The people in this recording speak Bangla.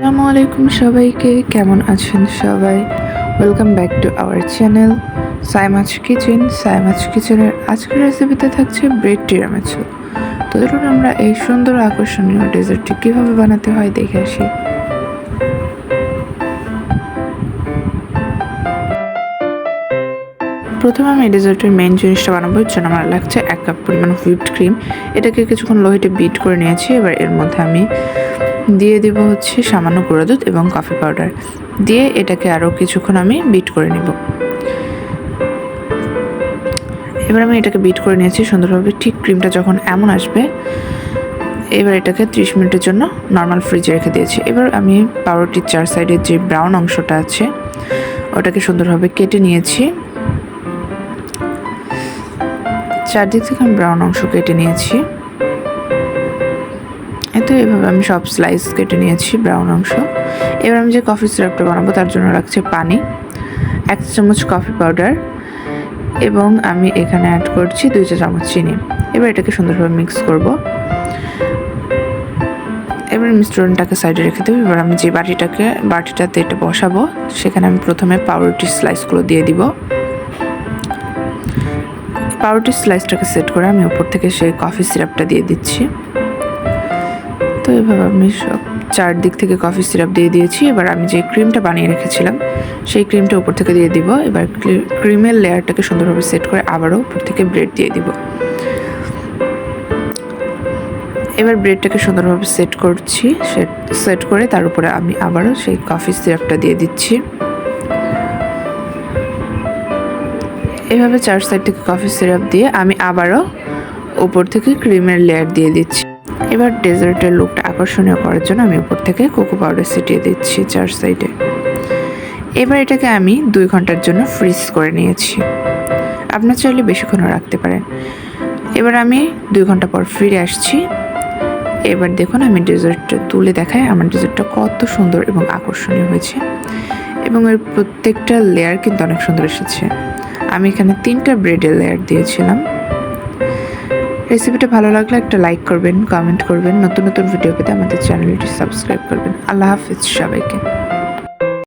আসসালামু আলাইকুম সবাইকে, কেমন আছেন সবাই? Welcome back to our channel Saimach kitchen. Saimach কিচেনের আজকের রেসিপিতে থাকছে ব্রেড টিরামিসু। তো ধরুন আমরা এই সুন্দর আকর্ষণীয় ডেজার্টটি কীভাবে বানাতে হয় দেখে আসি। প্রথমে আমি ডেজার্টের মেইন জিনিসটা বানাবোর জন্য আমার লাগছে 1 কাপ পরিমাণ হুইপড ক্রিম। এটাকে কিছুক্ষণ লো হিটে বিট করে নিয়েছি। এবার এর মধ্যে আমি দিয়ে দিব হচ্ছে সামান্য গুঁড়া দুধ এবং কফি পাউডার দিয়ে এটাকে আরও কিছুক্ষণ আমি বিট করে নিব। এবার আমি এটাকে বিট করে নিয়েছি সুন্দরভাবে। ঠিক ক্রিমটা যখন এমন আসবে এবার এটাকে 30 মিনিটের জন্য নর্মাল ফ্রিজে রেখে দিয়েছি। এবার আমি পাউরুটির চার সাইডের যে ব্রাউন অংশটা আছে ওটাকে সুন্দরভাবে কেটে নিয়েছি। চারদিক থেকে আমি ব্রাউন অংশ কেটে নিয়েছি। এতো এভাবে আমি সব স্লাইস কেটে নিয়েছি ব্রাউন অংশ। এবার আমি যে কফি সিরাপটা বানাবো তার জন্য রাখছি পানি, 1 চামচ কফি পাউডার এবং আমি এখানে অ্যাড করছি 2 চা চামচ চিনি। এবার এটাকে সুন্দরভাবে মিক্স করব। এবার মিশ্রণটাকে সাইডে রেখে দেবো। এবার আমি যে বাটিটাতে এটা বসাবো সেখানে আমি প্রথমে পাউরুটির স্লাইসগুলো দিয়ে দিব। পাউরুটির স্লাইসটাকে সেট করে আমি উপর থেকে সেই কফি সিরাপটা দিয়ে দিচ্ছি। তো এভাবে আমি সব চারদিক থেকে কফি সিরাপ দিয়ে দিয়েছি। এবার আমি যে ক্রিমটা বানিয়ে রেখেছিলাম সেই ক্রিমটা উপর থেকে দিয়ে দিব। এবার ক্রিমের লেয়ারটাকে সুন্দরভাবে সেট করে আবারও উপর থেকে ব্রেড দিয়ে দিব। এবার ব্রেডটাকে সুন্দরভাবে সেট করছি। সেট করে তার উপরে আমি আবারও সেই কফি সিরাপটা দিয়ে দিচ্ছি। এভাবে চার সাইড থেকে কফি সিরাপ দিয়ে আমি আবারও উপর থেকে ক্রিমের লেয়ার দিয়ে দিচ্ছি। এবার ডেজার্টের লুকটা আকর্ষণীয় করার জন্য আমি উপর থেকে কোকো পাউডার ছিটিয়ে দিচ্ছি চার সাইডে। এবার এটাকে আমি 2 ঘন্টার জন্য ফ্রিজ করে নিয়েছি। আপনার চাইলে বেশিক্ষণও রাখতে পারেন। এবার আমি 2 ঘন্টা পর ফিরে আসছি। এবার দেখুন আমি ডেজার্টটা তুলে দেখাই আমার ডেজার্টটা কত সুন্দর এবং আকর্ষণীয় হয়েছে এবং এর প্রত্যেকটা লেয়ার কিন্তু অনেক সুন্দর এসেছে। আমি এখানে 3টা ব্রেডের লেয়ার দিয়েছিলাম। রেসিপিটা ভালো লাগলে একটা লাইক করবেন, কমেন্ট করবেন, নতুন নতুন ভিডিও পেতে আমাদের চ্যানেলটি সাবস্ক্রাইব করবেন। আল্লাহ হাফিজ সবাইকে।